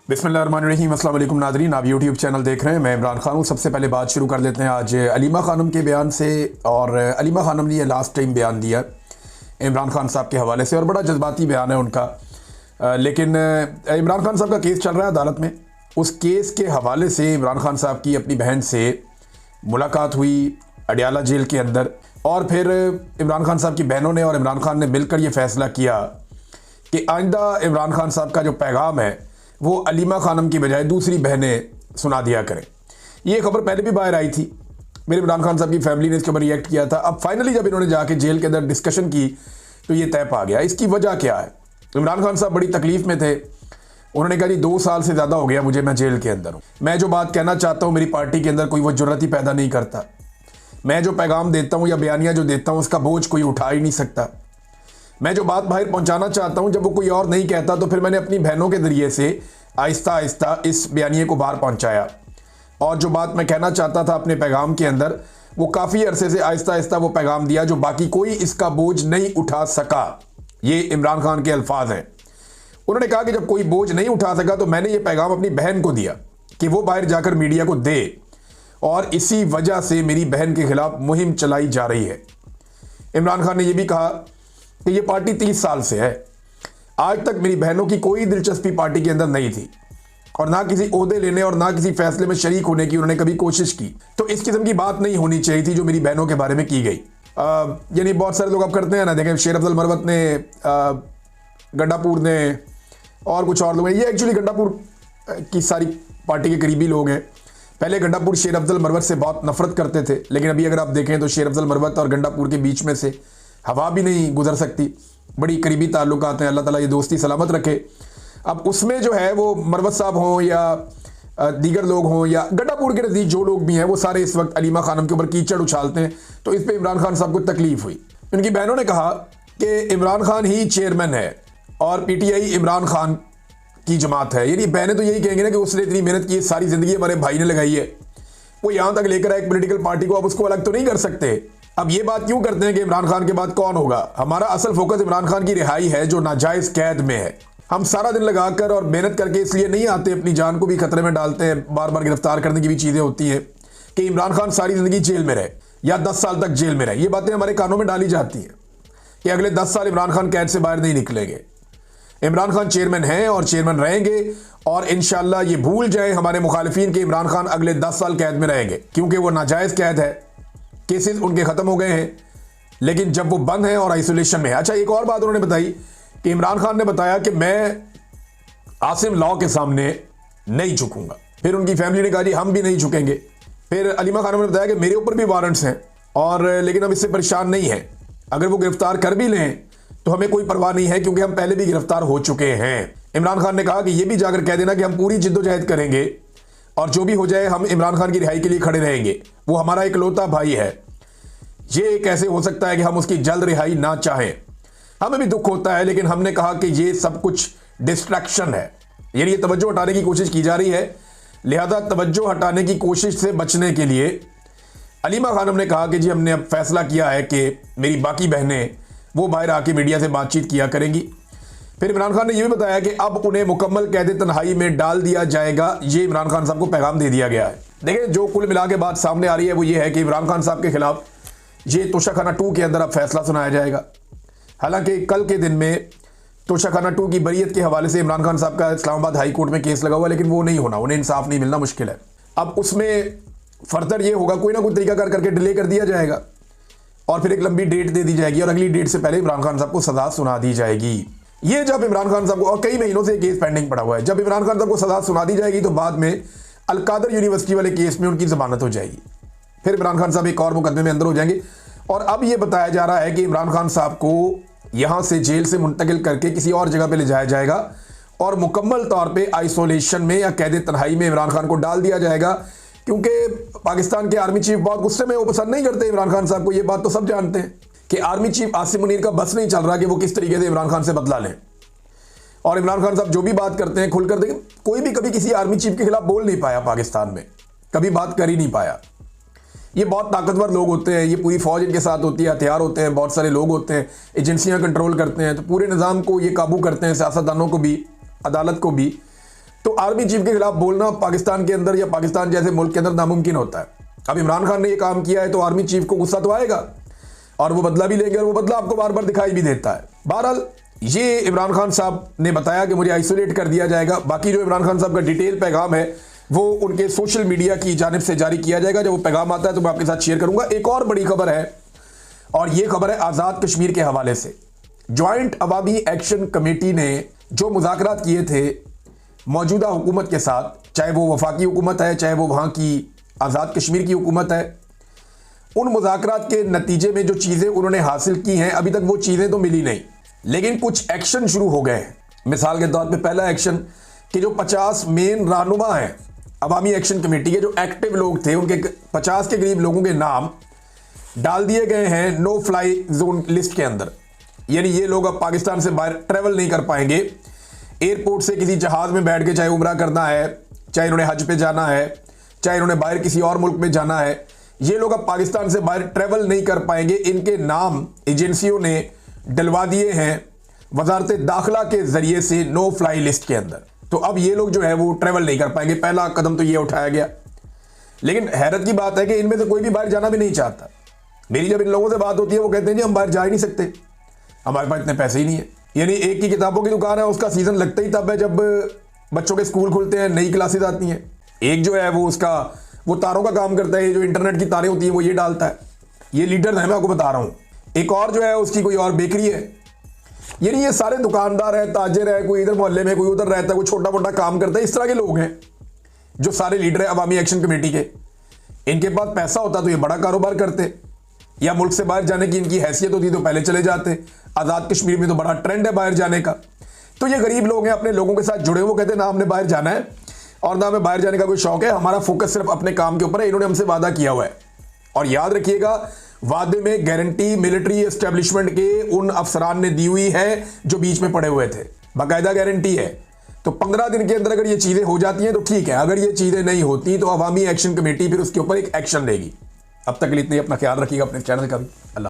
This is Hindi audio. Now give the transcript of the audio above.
बिस्मिल्लाहिर्रहमानिर्रहीम, अस्सलाम वालेकुम नाज़रीन, आप यूट्यूब चैनल देख रहे हैं। मैं इमरान खान हूँ। सबसे पहले बात शुरू कर लेते हैं आज अलीमा खानम के बयान से। और अलीमा खानम ने ये लास्ट टाइम बयान दिया इमरान खान साहब के हवाले से और बड़ा जज्बाती बयान है उनका। लेकिन इमरान खान साहब का केस चल रहा है अदालत में। उस केस के हवाले से इमरान खान साहब की अपनी बहन से मुलाकात हुई अडियाला जेल के अंदर, और फिर इमरान खान साहब की बहनों ने और इमरान खान ने मिलकर ये फ़ैसला किया कि आइंदा इमरान खान साहब का जो पैगाम है वो अलीमा खानम की बजाय दूसरी बहनें सुना दिया करें। ये खबर पहले भी बाहर आई थी, मेरे इमरान खान साहब की फैमिली ने इसके ऊपर रिएक्ट किया था। अब फाइनली जब इन्होंने जाके जेल के अंदर डिस्कशन की तो ये तय पा गया। इसकी वजह क्या है? इमरान खान साहब बड़ी तकलीफ में थे। उन्होंने कहा जी 2 साल से ज़्यादा हो गया मुझे, मैं जेल के अंदर हूँ। मैं जो बात कहना चाहता हूँ मेरी पार्टी के अंदर कोई वो जुर्रत ही पैदा नहीं करता। मैं जो पैगाम देता हूँ या बयानिया जो देता हूँ उसका बोझ कोई उठा ही नहीं सकता। मैं जो बात बाहर पहुंचाना चाहता हूं जब वो कोई और नहीं कहता तो फिर मैंने अपनी बहनों के ज़रिए से आहिस्ता आहिस्ता इस बयानिए को बाहर पहुंचाया। और जो बात मैं कहना चाहता था अपने पैगाम के अंदर वो काफ़ी अरसे से आहिस्ता आहिस्ता वो पैगाम दिया जो बाकी कोई इसका बोझ नहीं उठा सका। ये इमरान खान के अल्फाज हैं। उन्होंने कहा कि जब कोई बोझ नहीं उठा सका तो मैंने ये पैगाम अपनी बहन को दिया कि वो बाहर जाकर मीडिया को दे, और इसी वजह से मेरी बहन के खिलाफ मुहिम चलाई जा रही है। इमरान खान ने यह भी कहा कि ये पार्टी 30 साल से है। आज तक मेरी बहनों की कोई दिलचस्पी पार्टी के अंदर नहीं थी और ना किसी ओहदे लेने और ना किसी फैसले में शरीक होने की उन्होंने कभी कोशिश की। तो इस किस्म की बात नहीं होनी चाहिए थी जो मेरी बहनों के बारे में की गई। यानी बहुत सारे लोग अब करते हैं ना, देखें शेर अफजल मरवत ने, गंडापुर ने और कुछ और लोग हैं। ये एक्चुअली गंडापुर की सारी पार्टी के करीबी लोग हैं। पहले गंडापुर शेर अफजल मरवत से बहुत नफरत करते थे, लेकिन अभी अगर आप देखें तो शेर अफजल मरवत और गंडापुर के बीच में से हवा भी नहीं गुजर सकती। बड़ी करीबी ताल्लुकात हैं, अल्लाह ताला ये दोस्ती सलामत रखे। अब उसमें जो है वो मरवत साहब हों या दीगर लोग हों या गंडापुर के नज़दीक जो लोग भी हैं वो सारे इस वक्त अलीमा खानम के ऊपर कीचड़ उछालते हैं। तो इस पर इमरान खान साहब को तकलीफ हुई। उनकी बहनों ने कहा कि इमरान खान ही चेयरमैन है और PTI इमरान खान की जमात है। यानी बहनें तो यही कहेंगे ना कि उसने इतनी मेहनत की, सारी ज़िंदगी हमारे भाई ने लगाई है, वो यहाँ तक लेकर आए एक पोलिटिकल पार्टी को, अब उसको अलग तो नहीं कर सकते। अब ये बात क्यों करते हैं कि इमरान खान के बाद कौन होगा? हमारा असल फोकस इमरान खान की रिहाई है जो नाजायज़ कैद में है। हम सारा दिन लगाकर और मेहनत करके इसलिए नहीं आते, अपनी जान को भी खतरे में डालते हैं, बार बार गिरफ्तार करने की भी चीज़ें होती हैं कि इमरान खान सारी ज़िंदगी जेल में रहे या 10 साल तक जेल में रहे। ये बातें हमारे कानों में डाली जाती हैं कि अगले 10 साल इमरान खान कैद से बाहर नहीं निकलेंगे। इमरान खान चेयरमैन हैं और चेयरमैन रहेंगे, और इंशाल्लाह ये भूल जाएं हमारे मुखालिफिन के इमरान खान अगले 10 साल कैद में रहेंगे, क्योंकि वो नाजायज़ कैद है। केसेस उनके ख़त्म हो गए हैं, लेकिन जब वो बंद हैं और आइसोलेशन में है। अच्छा, एक और बात उन्होंने बताई कि इमरान खान ने बताया कि मैं आसिम लॉ के सामने नहीं झुकूंगा। फिर उनकी फैमिली ने कहा जी हम भी नहीं झुकेंगे। फिर अलीमा खानम ने बताया कि मेरे ऊपर भी वारंट्स हैं और लेकिन हम इससे परेशान नहीं हैं। अगर वो गिरफ्तार कर भी लें तो हमें कोई परवाह नहीं है, क्योंकि हम पहले भी गिरफ्तार हो चुके हैं। इमरान खान ने कहा कि यह भी जाकर कह देना कि हम पूरी जिद्दोजहद करेंगे और जो भी हो जाए हम इमरान खान की रिहाई के लिए खड़े रहेंगे। वो हमारा इकलौता भाई है। ये कैसे हो सकता है कि हम उसकी जल्द रिहाई ना चाहें? हमें भी दुख होता है, लेकिन हमने कहा कि ये सब कुछ डिस्ट्रैक्शन है, यानी ये तवज्जो हटाने की कोशिश की जा रही है। लिहाजा तवज्जो हटाने की कोशिश से बचने के लिए अलीमा खानम ने कहा कि जी हमने अब फैसला किया है कि मेरी बाकी बहनें वो बाहर आके मीडिया से बातचीत किया करेंगी। फिर इमरान खान ने यह भी बताया कि अब उन्हें मुकम्मल कैद तन्हाई में डाल दिया जाएगा। ये इमरान खान साहब को पैगाम दे दिया गया है। देखिए, जो कुल मिला के बात सामने आ रही है वो ये है कि इमरान खान साहब के खिलाफ ये तोशाखाना 2 के अंदर अब फैसला सुनाया जाएगा। हालांकि कल के दिन में तोशाखाना 2 की बरीयत के हवाले से इमरान खान साहब का इस्लामाबाद हाई कोर्ट में केस लगा हुआ, लेकिन वो नहीं होना, उन्हें इंसाफ नहीं मिलना मुश्किल है। अब उसमें फर्दर ये होगा, कोई ना कोई तरीका करके डिले कर दिया जाएगा और फिर एक लंबी डेट दे दी जाएगी और अगली डेट से पहले इमरान खान साहब को सजा सुना दी जाएगी। ये जब इमरान खान साहब को, और कई महीनों से केस पेंडिंग पड़ा हुआ है, जब इमरान खान साहब को सजा सुना दी जाएगी तो बाद में अलकादर यूनिवर्सिटी वाले केस में उनकी जमानत हो जाएगी। फिर इमरान खान साहब एक और मुकदमे में अंदर हो जाएंगे। और अब यह बताया जा रहा है कि इमरान खान साहब को यहां से जेल से मुंतकिल करके किसी और जगह पे ले जाया जाएगा और मुकम्मल तौर पे आइसोलेशन में या कैद तन्हाई में इमरान खान को डाल दिया जाएगा, क्योंकि पाकिस्तान के आर्मी चीफ बहुत गुस्से में, वो पसंद नहीं करते इमरान खान साहब को। ये बात तो सब जानते हैं कि आर्मी चीफ आसिम मुनीर का बस नहीं चल रहा कि वो किस तरीके से इमरान खान से बदला लें। और इमरान खान साहब जो भी बात करते हैं खुलकर, देखें कोई भी कभी किसी आर्मी चीफ के खिलाफ बोल नहीं पाया पाकिस्तान में, कभी बात कर ही नहीं पाया। ये बहुत ताकतवर लोग होते हैं, ये पूरी फौज इनके साथ होती है, हथियार होते हैं, बहुत सारे लोग होते हैं, एजेंसियां कंट्रोल करते हैं, तो पूरे निज़ाम को ये काबू करते हैं, सियासतदानों को भी, अदालत को भी। तो आर्मी चीफ के खिलाफ बोलना पाकिस्तान के अंदर या पाकिस्तान जैसे मुल्क के अंदर नामुमकिन होता है। अब इमरान खान ने ये काम किया है तो आर्मी चीफ को गुस्सा तो आएगा और वो बदला भी लेंगे, और वो बदला आपको बार बार दिखाई भी देता है। बहरहाल ये इमरान खान साहब ने बताया कि मुझे आइसोलेट कर दिया जाएगा। बाकी जो इमरान खान साहब का डिटेल पैगाम है वो उनके सोशल मीडिया की जानिब से जारी किया जाएगा। जब वो पैगाम आता है तो मैं आपके साथ शेयर करूंगा। एक और बड़ी खबर है, और ये खबर है आज़ाद कश्मीर के हवाले से। ज्वाइंट अवामी एक्शन कमेटी ने जो मुज़ाकरात किए थे मौजूदा हुकूमत के साथ, चाहे वो वफाकी हुकूमत है चाहे वो वहाँ की आज़ाद कश्मीर की हुकूमत है, उन मुज़ाकरात के नतीजे में जो चीज़ें उन्होंने हासिल की हैं अभी तक वो चीज़ें तो मिली नहीं, लेकिन कुछ एक्शन शुरू हो गए हैं। मिसाल के तौर पे पहला एक्शन कि जो 50 मेन रहनुमा हैं अवामी एक्शन कमेटी के, जो एक्टिव लोग थे, उनके 50 के करीब लोगों के नाम डाल दिए गए हैं नो फ्लाई जोन लिस्ट के अंदर। यानी ये लोग अब पाकिस्तान से बाहर ट्रेवल नहीं कर पाएंगे। एयरपोर्ट से किसी जहाज में बैठ के चाहे उम्रा करना है, चाहे इन्होंने हज पे जाना है, चाहे इन्होंने बाहर किसी और मुल्क में जाना है, ये लोग अब पाकिस्तान से बाहर ट्रेवल नहीं कर पाएंगे। इनके नाम एजेंसियों ने डलवा दिए हैं वजारत दाखिला के जरिए से नो फ्लाई लिस्ट के अंदर। तो अब ये लोग जो है वो ट्रेवल नहीं कर पाएंगे। पहला कदम तो ये उठाया गया, लेकिन हैरत की बात है कि इनमें से कोई भी बाहर जाना भी नहीं चाहता। मेरी जब इन लोगों से बात होती है वो कहते हैं जी हम बाहर जा ही नहीं सकते, हमारे पास इतने पैसे ही नहीं है। यानी एक की किताबों की दुकान है, उसका सीजन लगता ही तब है जब बच्चों के स्कूल खुलते हैं, नई क्लासेस आती हैं। एक जो है वो तारों का काम करता है, जो इंटरनेट की तारें होती हैं वो ये डालता है। ये लीडर है, मैं आपको बता रहा हूँ। एक और जो है उसकी कोई और बेकरी है। यानी ये सारे दुकानदार हैं, ताजिर है, कोई इधर मोहल्ले में, कोई उधर रहता है, कोई छोटा मोटा काम करता है। इस तरह के लोग हैं जो सारे लीडर है अवामी एक्शन कमेटी के। इनके पास पैसा होता तो ये बड़ा कारोबार करते, या मुल्क से बाहर जाने की इनकी हैसियत होती तो पहले चले जाते। आज़ाद कश्मीर में तो बड़ा ट्रेंड है बाहर जाने का। तो ये गरीब लोग हैं, अपने लोगों के साथ जुड़े, वो कहते हैं ना हमने बाहर जाना है और ना हमें बाहर जाने का कोई शौक है, हमारा फोकस सिर्फ अपने काम के ऊपर है। इन्होंने हमसे वादा किया हुआ है, और याद रखिएगा वादे में गारंटी मिलिट्री एस्टेब्लिशमेंट के उन अफसरान ने दी हुई है जो बीच में पड़े हुए थे, बाकायदा गारंटी है। तो 15 दिन के अंदर अगर ये चीजें हो जाती हैं तो ठीक है, अगर ये चीजें नहीं होती तो अवामी एक्शन कमेटी फिर उसके ऊपर एक एक्शन लेगी। अब तक के लिए इतना ही, अपना ख्याल रखिएगा, अपने चैनल का भी। अल्लाह।